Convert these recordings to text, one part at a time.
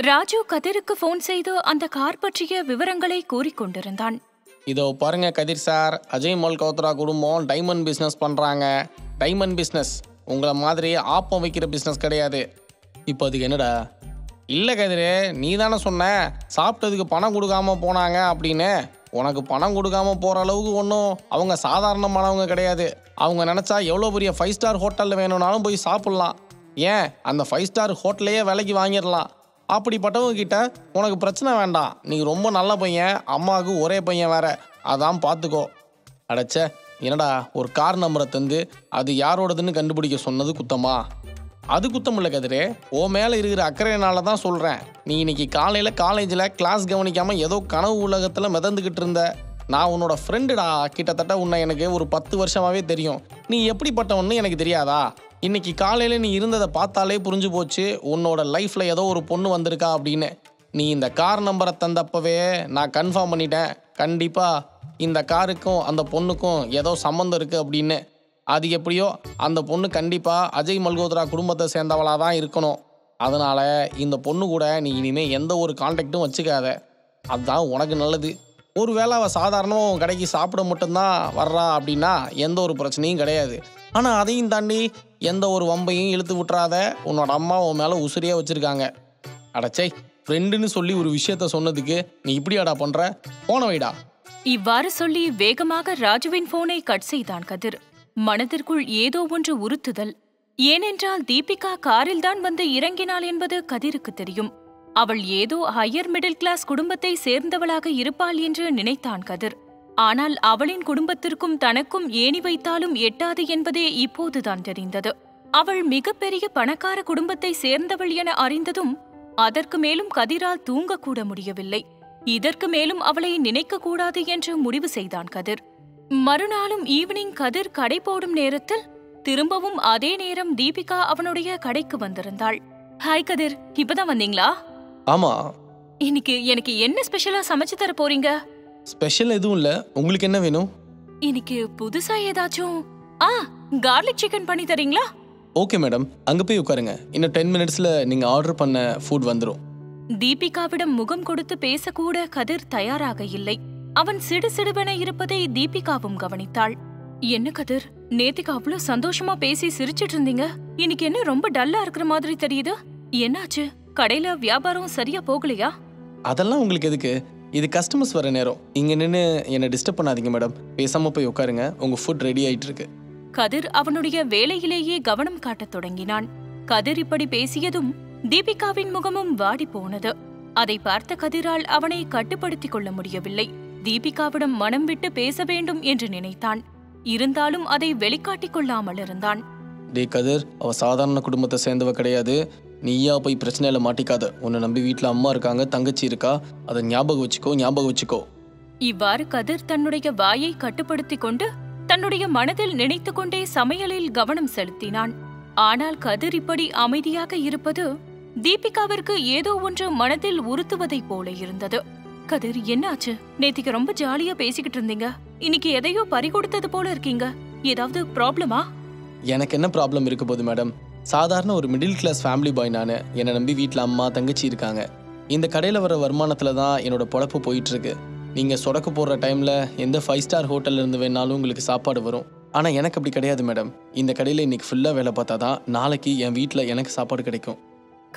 Raju கதிருக்கு phone செய்து அந்த car பற்றிய விவரங்களை கூறிக்கொண்டிருந்தான். இதோ பாருங்க கதிர் சார், அஜய் மல்கோத்ரா குடும்பம் டைமண்ட் பிஸ்னஸ் பண்ணுறாங்க. டைமண்ட் பிஸ்னஸ் உங்களை மாதிரி ஆப்பம் வைக்கிற பிஸ்னஸ் கிடையாது. இப்போ அதுக்கு என்னடா? இல்லை கதிரே, நீ தானே சொன்ன சாப்பிட்டதுக்கு பணம் கொடுக்காம போனாங்க அப்படின்னு. உனக்கு பணம் கொடுக்காம போகிற அளவுக்கு ஒன்றும் அவங்க சாதாரணமானவங்க கிடையாது. அவங்க நினச்சா எவ்வளோ பெரிய 5 ஸ்டார் ஹோட்டலில் வேணும்னாலும் போய் சாப்பிட்லாம். ஏன் அந்த 5 ஸ்டார் ஹோட்டலையே விலைக்கு வாங்கிடலாம். அப்படிப்பட்டவங்க கிட்ட உனக்கு பிரச்சனை வேண்டாம். நீ ரொம்ப நல்ல பையன், அம்மாவுக்கு ஒரே பையன் வேற, அதான் பார்த்துக்கோ. அடைச்ச என்னடா ஒரு கார் நம்பரை தந்து அது யாரோடதுன்னு கண்டுபிடிக்க சொன்னது குத்தமா? அது குத்தம் இல்லை கதிரே, ஓ மேலே இருக்கிற அக்கறையினால தான் சொல்கிறேன். நீ இன்னைக்கு காலையில் காலேஜில் கிளாஸ் கவனிக்காமல் ஏதோ கனவு உலகத்தில் மிதந்துக்கிட்டு இருந்த. நான் உன்னோட ஃப்ரெண்டுடா, கிட்டத்தட்ட உன்னை எனக்கு ஒரு 10 வருஷமாகவே தெரியும். நீ எப்படிப்பட்டவன்னு எனக்கு தெரியாதா? இன்னைக்கு காலையில் நீ இருந்ததை பார்த்தாலே புரிஞ்சு போச்சு உன்னோட லைஃப்பில் ஏதோ ஒரு பொண்ணு வந்திருக்கா அப்படின்னு. நீ இந்த கார் நம்பரை தந்தப்பவே நான் கன்ஃபார்ம் பண்ணிட்டேன், கண்டிப்பாக இந்த காருக்கும் அந்த பொண்ணுக்கும் ஏதோ சம்மந்தம் இருக்குது அப்படின்னு. அது எப்படியோ அந்த பொண்ணு கண்டிப்பாக அஜய் மல்கோத்ரா குடும்பத்தை சேர்ந்தவளாக தான் இருக்கணும். அதனால் இந்த பொண்ணு கூட நீ இனிமேல் எந்த ஒரு கான்டாக்டும் வச்சுக்காத, அதுதான் உனக்கு நல்லது. ஒரு வேளை அவள் சாதாரணமாக உன் கடைக்கு சாப்பிட மட்டும்தான் வர்றா அப்படின்னா எந்த ஒரு பிரச்சனையும் கிடையாது. ஆனால் அதையும் தாண்டி எந்த ஒரு வம்பையும் இழுத்து விட்டுறாத. உன்னோட அம்மா உன் மேலே உசுரியாக வச்சுருக்காங்க. அடச்சை, ஃப்ரெண்டுன்னு சொல்லி ஒரு விஷயத்த சொன்னதுக்கு நீ இப்படியாடா பண்ணுற? போன வைடா. இவ்வாறு சொல்லி வேகமாக ராஜுவின் போனை கட் செய்தான் கதிர். மனதிற்குள் ஏதோ ஒன்று உறுத்துதல். ஏனென்றால் தீபிகா காரில்தான் வந்து இறங்கினாள் என்பது கதிருக்கு தெரியும். அவள் ஏதோ ஹையர் மிடில் கிளாஸ் குடும்பத்தை சேர்ந்தவளாக இருப்பாள் என்று நினைத்தான் கதிர். ஆனால் அவளின் குடும்பத்திற்கும் தனக்கும் ஏணி வைத்தாலும் எட்டாது என்பதே இப்போதுதான் தெரிந்தது. அவள் மிகப்பெரிய பணக்கார குடும்பத்தை சேர்ந்தவள் என அறிந்ததும் அதற்கு மேலும் கதிரால் தூங்கக்கூட முடியவில்லை. இதற்கு மேலும் அவளை நினைக்க கூடாது என்று முடிவு செய்தான் கதிர். மறுநாளும் ஈவினிங் கதிர் கடை போடும் நேரத்தில் திரும்பவும் அதே நேரம் தீபிகா அவனுடைய கடைக்கு வந்திருந்தாள். ஹாய் கதிர், இப்பதான் வந்தீங்களா? ஆமா. இன்னைக்கு எனக்கு என்ன ஸ்பெஷலா சமைச்சு தர போறீங்க? ஸ்பெஷல் எதுவும் இல்லை, உங்களுக்கு என்ன வேணும்? இன்னைக்கு புதுசா ஏதாச்சும் கார்லிக் சிக்கன் பண்ணி தரீங்களா? ஓகே மேடம், அங்கே போய் உட்காருங்க. இன்னும் 10 மினிட்ஸில் நீங்கள் ஆர்டர் பண்ண ஃபுட் வந்துடும். தீபிகாவிடம் முகம் கொடுத்து பேசக்கூட கதிர் தயாராக இல்லை. அவன் சிடுசிடுவென இருப்பதை தீபிகாவும் கவனித்தாள். என்ன கதிர், நேத்திக்கு அவ்வளவு சந்தோஷமா பேசி சிரிச்சிட்டு இருந்தீங்க, இன்னைக்கு என்ன ரொம்ப டல்லா இருக்கிற மாதிரி தெரியுது? என்னாச்சு? கடையில வியாபாரம் சரியா போகலையா? அதெல்லாம் உங்களுக்கு எதுக்கு? இது கஸ்டமர்ஸ் வர நேரம். இங்க நின்று என்னை டிஸ்டர்ப் பண்ணாதீங்க மேடம். பேசாம போய் உட்காருங்க, உங்க ஃபுட் ரெடி ஆயிட்டு இருக்கு. கதிர் அவனுடைய வேலையிலேயே கவனம் காட்டத் தொடங்கினான். கதிர் இப்படி பேசியதும் தீபிகாவின் முகமும் வாடி போனது. அதை பார்த்த கதிரால் அவனை கட்டுப்படுத்திக் கொள்ள முடியவில்லை. தீபிகாவிடம் மனம் விட்டு பேச வேண்டும் என்று நினைத்தான். இருந்தாலும் அதை வெளிக்காட்டிக் கொள்ளாமல் இருந்தான். டே கதிர், அவ சாதாரண குடும்பத்தை சேர்ந்தவ கிடையாது. நீயா போய் பிரச்சனையில மாட்டிக்காத. உன்னை நம்பி வீட்டுல அம்மா இருக்காங்க, தங்கச்சி இருக்கா, அதை ஞாபகம் வச்சுக்கோ. இவ்வாறு கதிர் தன்னுடைய வாயை கட்டுப்படுத்திக் கொண்டு தன்னுடைய மனதில் நினைத்து கொண்டே சமையலில் கவனம் செலுத்தினான். ஆனால் கதிர் இப்படி அமைதியாக இருப்பது தீபிகாவிற்கு ஏதோ ஒன்று மனதில் உறுத்துவதைப் போல இருந்தது. கதிர், என்னாச்சு? நேத்திக்கு ரொம்ப ஜாலியா பேசிக்கிட்டு இருந்தீங்க, இன்னைக்கு எதையோ பறிகொடுத்தது போல இருக்கீங்க. ஏதாவது ப்ராப்ளமா? எனக்கு என்ன ப்ராப்ளம் இருக்க போது மேடம்? சாதாரண ஒரு மிடில் கிளாஸ் ஃபேமிலி பாய் நான். என்னை நம்பி வீட்டில் அம்மா தங்கச்சி இருக்காங்க. இந்த கடையில் வர வருமானத்தில் தான் என்னோட பொழப்பு போயிட்டு இருக்கு. நீங்கள் சொடக்கு போடுற டைமில் எந்த 5 ஸ்டார் ஹோட்டலில் இருந்து வேணாலும் உங்களுக்கு சாப்பாடு வரும். ஆனால் எனக்கு அப்படி கிடையாது மேடம். இந்த கடையில் இன்னைக்கு ஃபுல்லாக வேலை பார்த்தா தான் நாளைக்கு என் வீட்டில் எனக்கு சாப்பாடு கிடைக்கும்.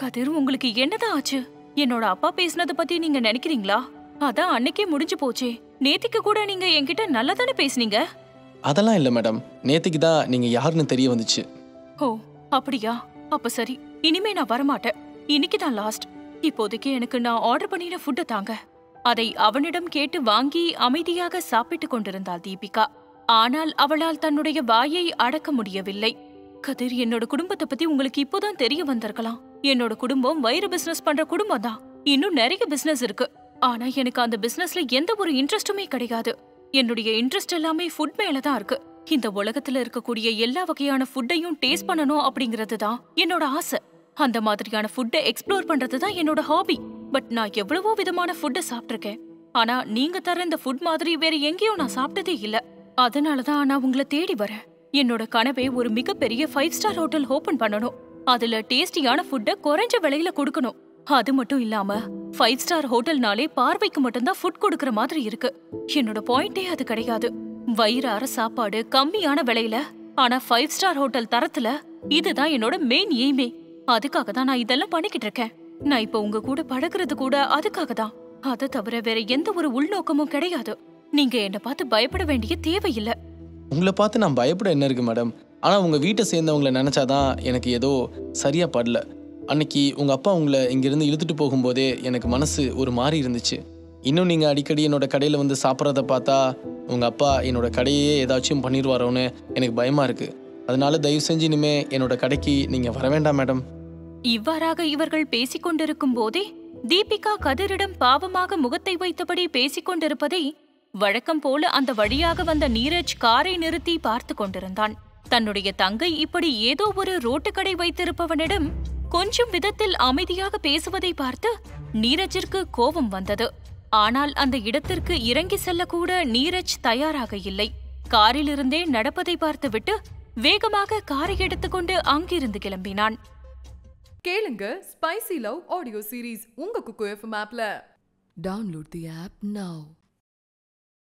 கதிர், உங்களுக்கு என்னதான் ஆச்சு? என்னோட அப்பா பேசினதை பத்தி நீங்க நினைக்கிறீங்களா? அதான் அன்னைக்கே முடிஞ்சு போச்சே. நேத்திக்கு கூட நீங்க என்கிட்ட நல்லா தானே பேசுனீங்க. அதெல்லாம் இல்லை மேடம், நேத்திக்கு தான் நீங்கள் யாருன்னு தெரிய வந்துச்சு. ஓ அப்படியா? அப்ப சரி, இனிமே நான் வரமாட்டேன். இன்னைக்கு தான் லாஸ்ட். இப்போதைக்கு எனக்கு நான் ஆர்டர் பண்ணின ஃபுட்டை தாங்க. அதை அவனிடம் கேட்டு வாங்கி அமைதியாக சாப்பிட்டுக் கொண்டிருந்தாள் தீபிகா. ஆனால் அவளால் தன்னுடைய வாயை அடக்க முடியவில்லை. கதிர், என்னோட குடும்பத்தை பத்தி உங்களுக்கு இப்போதான் தெரிய வந்திருக்கலாம். என்னோட குடும்பம் வயிறு பிசினஸ் பண்ற குடும்பம் தான். இன்னும் நிறைய பிசினஸ் இருக்கு. ஆனா எனக்கு அந்த பிசினஸ்ல எந்த ஒரு இன்ட்ரெஸ்டுமே கிடையாது. என்னுடைய இன்ட்ரெஸ்ட் எல்லாமே ஃபுட் மேலதான் இருக்கு. இந்த உலகத்துல இருக்கக்கூடிய எல்லா வகையான ஃபுட்டையும் டேஸ்ட் பண்ணணும் அப்படிங்கறது தான் என்னோட ஆசை. அந்த மாதிரியான ஃபுட்டை எக்ஸ்ப்ளோர் பண்றதுதான் என்னோட ஹாபி. பட் நான் எவ்வளவோ விதமான ஃபுட்டை சாப்பிட்டிருக்கேன். ஆனா நீங்க தர இந்த ஃபுட் மாதிரி வேற எங்கேயும் நான் சாப்பிட்டதே இல்ல. அதனாலதான் நான் உங்களை தேடி வரேன். என்னோட கனவே ஒரு மிகப்பெரிய 5 ஸ்டார் ஹோட்டல் ஓபன் பண்ணணும். அதுல டேஸ்டியான ஃபுட்டை குறைஞ்ச விலையில கொடுக்கணும். அது மட்டும் இல்லாம 5 ஸ்டார் ஹோட்டல்னாலே பார்வைக்கு மட்டும்தான் ஃபுட் கொடுக்கற மாதிரி இருக்கு. என்னோட பாயிண்டே அது கிடையாது. வயிறார சாப்பாடு கம்மியான விலையில, ஆனா 5 ஸ்டார் ஹோட்டல் தரத்துல, இதுதான் என்னோட மெயின் எய்மே. அதுக்காக தான் நான் இதெல்லாம் பண்ணிக்கிட்டு இருக்கேன். நான் இப்ப உங்க கூட பழகுறது கூட அதுக்காக தான். அதை தவிர வேற எந்த ஒரு உள்நோக்கமும் கிடையாது. நீங்க என்ன பார்த்து பயப்பட வேண்டிய தேவையில்லை. உங்களை பார்த்து நான் பயப்பட என்ன இருக்கு மேடம்? ஆனால் உங்கள் வீட்டை சேர்ந்தவங்களை நினச்சாதான் எனக்கு ஏதோ சரியாக படல. அன்னைக்கு உங்கள் அப்பா உங்களை இங்கேருந்து இழுத்துட்டு போகும்போதே எனக்கு மனசு ஒரு மாதிரி இருந்துச்சு. இன்னும் நீங்கள் அடிக்கடி என்னோட கடையில் வந்து சாப்பிட்றத பார்த்தா உங்கள் அப்பா என்னோட கடையே ஏதாச்சும் பண்ணிடுவாரோன்னு எனக்கு பயமாக இருக்குது. அதனால தயவு செஞ்சு இனிமே என்னோட கடைக்கு நீங்கள் வர வேண்டாம் மேடம். இவ்வாறாக இவர்கள் பேசிக் கொண்டிருக்கும் போதே தீபிகா கதிரிடம் பாவமாக முகத்தை வைத்தபடி பேசிக் கொண்டிருப்பதை வழக்கம் போல அந்த வழியாக வந்த நீரஜ் காரை நிறுத்தி பார்த்து கொண்டிருந்தான். தன்னுடைய தங்கை இப்படி ஏதோ ஒரு ரோட்டுக்கடை வைத்திருப்பவனிடம் கொஞ்சம் விதத்தில் அமைதியாக பேசுவதை பார்த்து நீரஜிற்கு கோபம் வந்தது. ஆனால் அந்த இடத்திற்கு இறங்கி செல்லக்கூட நீரஜ் தயாராக இல்லை. காரிலிருந்தே நடப்பதை பார்த்துவிட்டு வேகமாக காரை எடுத்துக்கொண்டு அங்கிருந்து கிளம்பினான். கேளுங்க ஸ்பைசி லவ் ஆடியோ சீரீஸ் உங்க குக்கு எஃப்எம் ஆப்ல. டவுன்லோட் தி ஆப் நவ.